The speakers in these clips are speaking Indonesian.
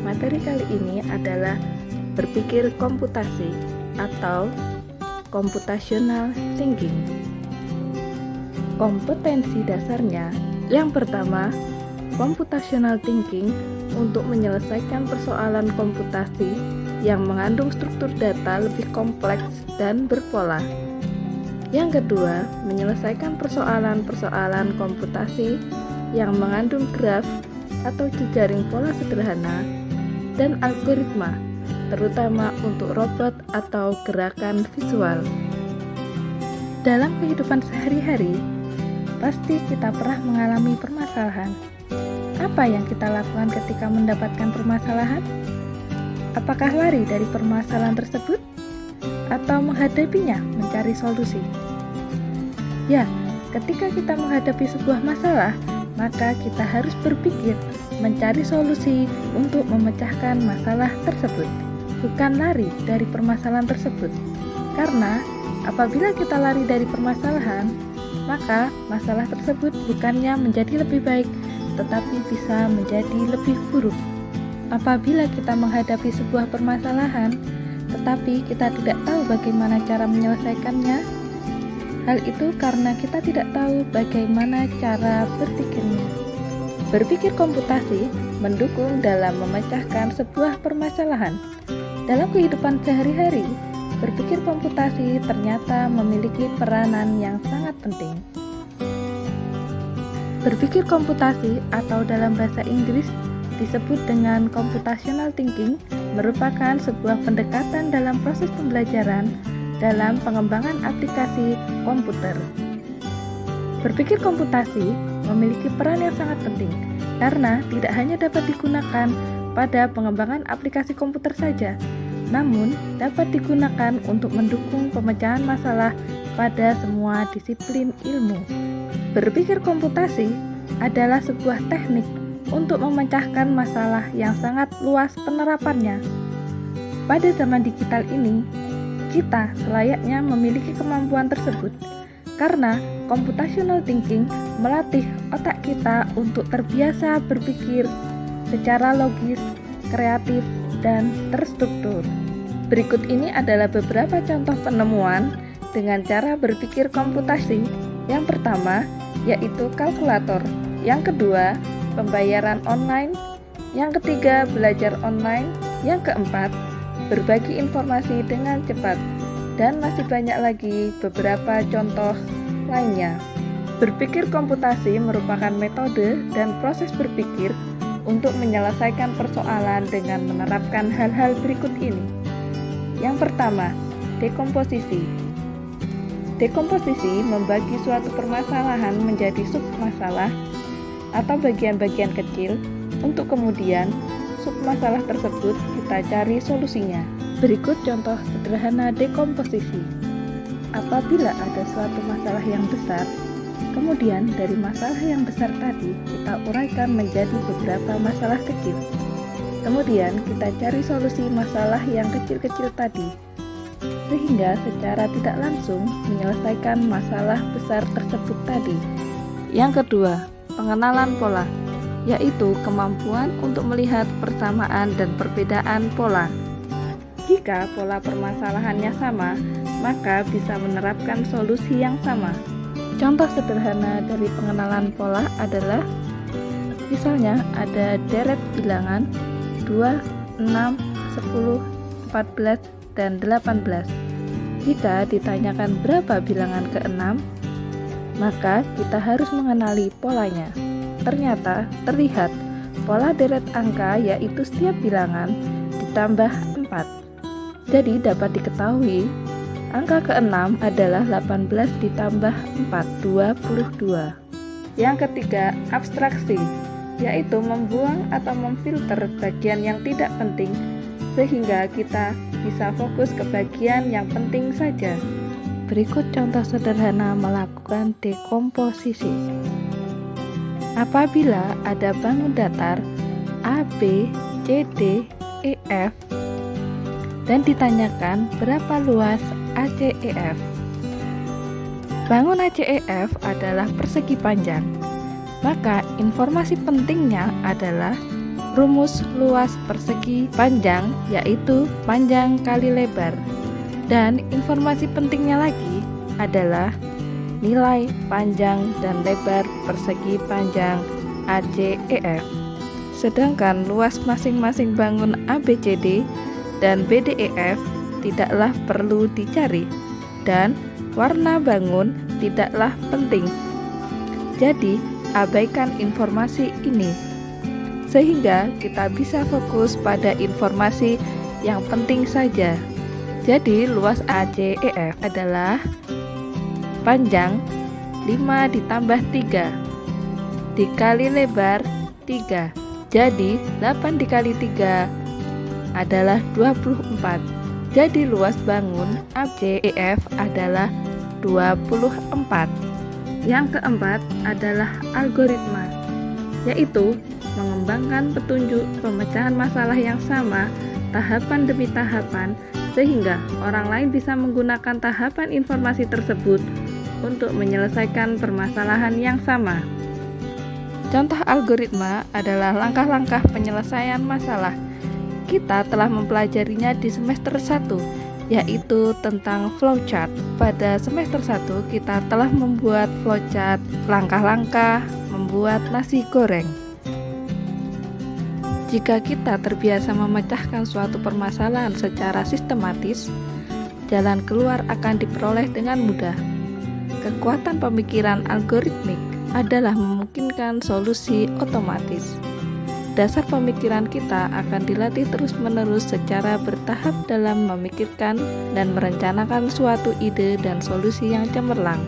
Materi kali ini adalah berpikir komputasi atau computational thinking. Kompetensi dasarnya yang pertama, computational thinking untuk menyelesaikan persoalan komputasi yang mengandung struktur data lebih kompleks dan berpola. Yang kedua, menyelesaikan persoalan-persoalan komputasi yang mengandung graf atau jejaring pola sederhana dan algoritma, terutama untuk robot atau gerakan visual. Dalam kehidupan sehari-hari, pasti kita pernah mengalami permasalahan. Apa yang kita lakukan ketika mendapatkan permasalahan? Apakah lari dari permasalahan tersebut? Atau menghadapinya, mencari solusi? Ya, ketika kita menghadapi sebuah masalah, maka kita harus berpikir mencari solusi untuk memecahkan masalah tersebut, bukan lari dari permasalahan tersebut. Karena apabila kita lari dari permasalahan, maka masalah tersebut bukannya menjadi lebih baik, tetapi bisa menjadi lebih buruk. Apabila kita menghadapi sebuah permasalahan, tetapi kita tidak tahu bagaimana cara menyelesaikannya, hal itu karena kita tidak tahu bagaimana cara berpikirnya. Berpikir komputasi mendukung dalam memecahkan sebuah permasalahan. Dalam kehidupan sehari-hari, berpikir komputasi ternyata memiliki peranan yang sangat penting. Berpikir komputasi atau dalam bahasa Inggris disebut dengan computational thinking merupakan sebuah pendekatan dalam proses pembelajaran dalam pengembangan aplikasi komputer. Berpikir komputasi memiliki peran yang sangat penting karena tidak hanya dapat digunakan pada pengembangan aplikasi komputer saja, namun dapat digunakan untuk mendukung pemecahan masalah pada semua disiplin ilmu. Berpikir komputasi adalah sebuah teknik untuk memecahkan masalah yang sangat luas penerapannya. Pada zaman digital ini, kita selayaknya memiliki kemampuan tersebut karena computational thinking melatih otak kita untuk terbiasa berpikir secara logis, kreatif, dan terstruktur. Berikut ini adalah beberapa contoh penemuan dengan cara berpikir komputasi. Yang pertama, yaitu kalkulator. Yang kedua, pembayaran online. Yang ketiga, belajar online. Yang keempat, berbagi informasi dengan cepat. Dan masih banyak lagi beberapa contoh lainnya. Berpikir komputasi merupakan metode dan proses berpikir untuk menyelesaikan persoalan dengan menerapkan hal-hal berikut ini. Yang pertama, dekomposisi. Dekomposisi membagi suatu permasalahan menjadi submasalah atau bagian-bagian kecil untuk kemudian submasalah tersebut kita cari solusinya. Berikut contoh sederhana dekomposisi. Apabila ada suatu masalah yang besar, kemudian dari masalah yang besar tadi kita uraikan menjadi beberapa masalah kecil. Kemudian kita cari solusi masalah yang kecil-kecil tadi, sehingga secara tidak langsung menyelesaikan masalah besar tersebut tadi. Yang kedua, pengenalan pola, yaitu kemampuan untuk melihat persamaan dan perbedaan pola. Jika pola permasalahannya sama, maka bisa menerapkan solusi yang sama. Contoh sederhana dari pengenalan pola adalah, misalnya ada deret bilangan 2, 6, 10, 14, dan 18. Jika ditanyakan berapa bilangan ke-6, maka kita harus mengenali polanya. Ternyata terlihat pola deret angka yaitu setiap bilangan ditambah 4. Jadi dapat diketahui angka ke-6 adalah 18 ditambah 4, 22. Yang ketiga, abstraksi, yaitu membuang atau memfilter bagian yang tidak penting sehingga kita bisa fokus ke bagian yang penting saja. Berikut contoh sederhana melakukan dekomposisi. Apabila ada bangun datar A, B, C, D, E, F dan ditanyakan berapa luas ACEF. Bangun ACEF adalah persegi panjang. Maka informasi pentingnya adalah rumus luas persegi panjang, yaitu panjang kali lebar. Dan informasi pentingnya lagi adalah nilai panjang dan lebar persegi panjang ACEF. Sedangkan luas masing-masing bangun ABCD dan BDEF tidaklah perlu dicari, dan warna bangun tidaklah penting. Jadi, abaikan informasi ini, sehingga kita bisa fokus pada informasi yang penting saja. Jadi, luas ACEF adalah panjang 5 ditambah 3 dikali lebar 3. Jadi, 8 dikali 3 adalah 24. Jadi, luas bangun ACEF adalah 24. Yang keempat adalah algoritma, yaitu mengembangkan petunjuk pemecahan masalah yang sama tahapan demi tahapan, sehingga orang lain bisa menggunakan tahapan informasi tersebut untuk menyelesaikan permasalahan yang sama. Contoh algoritma adalah langkah-langkah penyelesaian masalah. Kita telah mempelajarinya di semester 1, yaitu tentang flowchart. Pada semester 1 kita telah membuat flowchart langkah-langkah membuat nasi goreng. Jika kita terbiasa memecahkan suatu permasalahan secara sistematis, jalan keluar akan diperoleh dengan mudah. Kekuatan pemikiran algoritmik adalah memungkinkan solusi otomatis. Dasar pemikiran kita akan dilatih terus-menerus secara bertahap dalam memikirkan dan merencanakan suatu ide dan solusi yang cemerlang,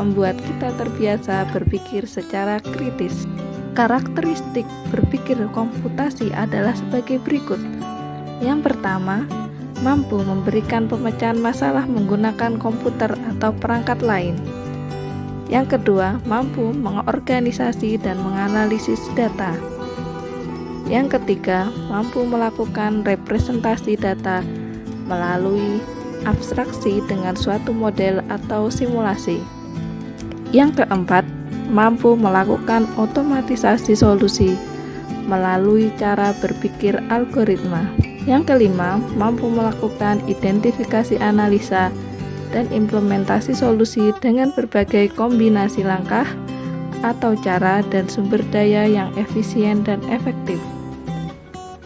membuat kita terbiasa berpikir secara kritis. Karakteristik berpikir komputasi adalah sebagai berikut. Yang pertama, mampu memberikan pemecahan masalah menggunakan komputer atau perangkat lain. Yang kedua, mampu mengorganisasi dan menganalisis data. Yang ketiga, mampu melakukan representasi data melalui abstraksi dengan suatu model atau simulasi. Yang keempat, mampu melakukan otomatisasi solusi melalui cara berpikir algoritma. Yang kelima, mampu melakukan identifikasi analisa dan implementasi solusi dengan berbagai kombinasi langkah atau cara dan sumber daya yang efisien dan efektif.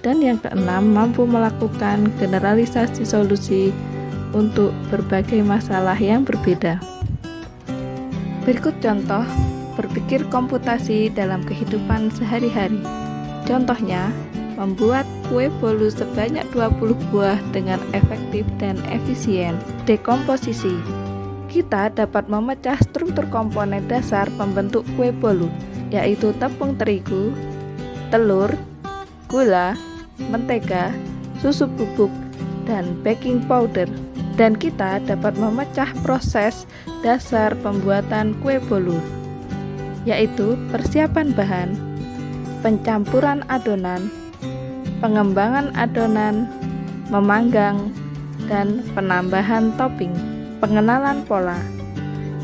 Dan yang keenam, mampu melakukan generalisasi solusi untuk berbagai masalah yang berbeda. Berikut contoh berpikir komputasi dalam kehidupan sehari-hari. Contohnya, membuat kue bolu sebanyak 20 buah dengan efektif dan efisien. Dekomposisi. Kita dapat memecah struktur komponen dasar pembentuk kue bolu, yaitu tepung terigu, telur, gula, mentega, susu bubuk, dan baking powder. Dan kita dapat memecah proses dasar pembuatan kue bolu, yaitu persiapan bahan, pencampuran adonan, pengembangan adonan, memanggang, dan penambahan topping. Pengenalan pola.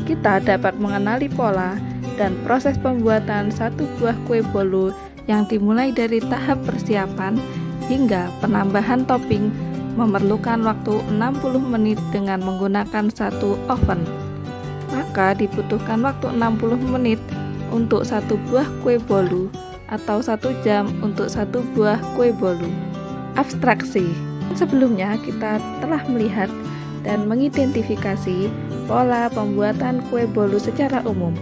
Kita dapat mengenali pola dan proses pembuatan satu buah kue bolu yang dimulai dari tahap persiapan hingga penambahan topping memerlukan waktu 60 menit dengan menggunakan satu oven. Maka dibutuhkan waktu 60 menit untuk satu buah kue bolu atau 1 jam untuk satu buah kue bolu. Abstraksi. Sebelumnya kita telah melihat dan mengidentifikasi pola pembuatan kue bolu secara umum.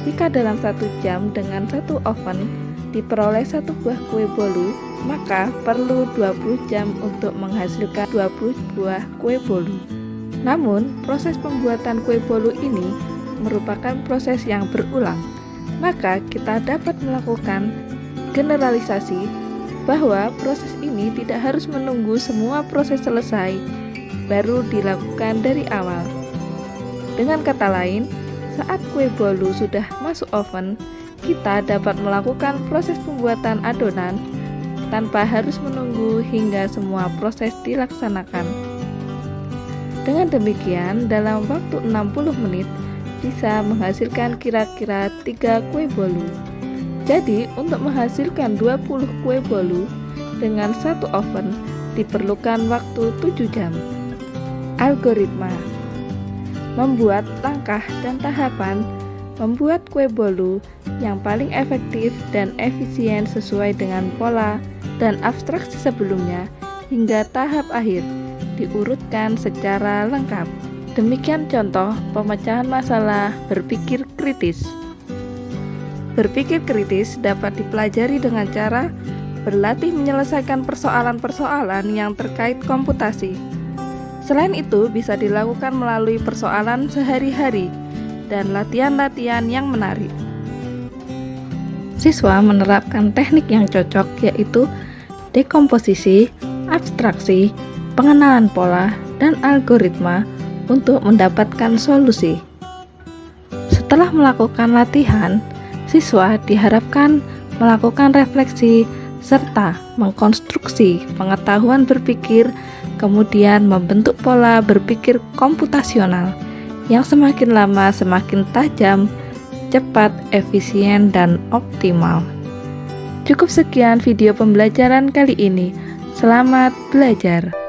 Jika dalam 1 jam dengan satu oven diperoleh satu buah kue bolu, maka perlu 20 jam untuk menghasilkan 20 buah kue bolu. Namun, proses pembuatan kue bolu ini merupakan proses yang berulang. Maka kita dapat melakukan generalisasi bahwa proses ini tidak harus menunggu semua proses selesai baru dilakukan dari awal. Dengan kata lain, saat kue bolu sudah masuk oven, kita dapat melakukan proses pembuatan adonan tanpa harus menunggu hingga semua proses dilaksanakan. Dengan demikian, dalam waktu 60 menit bisa menghasilkan kira-kira 3 kue bolu. Jadi, untuk menghasilkan 20 kue bolu dengan satu oven diperlukan waktu 7 jam. Algoritma membuat langkah dan tahapan membuat kue bolu yang paling efektif dan efisien sesuai dengan pola dan abstraksi sebelumnya hingga tahap akhir diurutkan secara lengkap. Demikian contoh pemecahan masalah berpikir kritis. Berpikir kritis dapat dipelajari dengan cara berlatih menyelesaikan persoalan-persoalan yang terkait komputasi. Selain itu, bisa dilakukan melalui persoalan sehari-hari dan latihan-latihan yang menarik. Siswa menerapkan teknik yang cocok, yaitu dekomposisi, abstraksi, pengenalan pola, dan algoritma untuk mendapatkan solusi. Setelah melakukan latihan, siswa diharapkan melakukan refleksi serta mengkonstruksi pengetahuan berpikir, kemudian membentuk pola berpikir komputasional yang semakin lama semakin tajam, cepat, efisien, dan optimal. Cukup sekian video pembelajaran kali ini. Selamat belajar!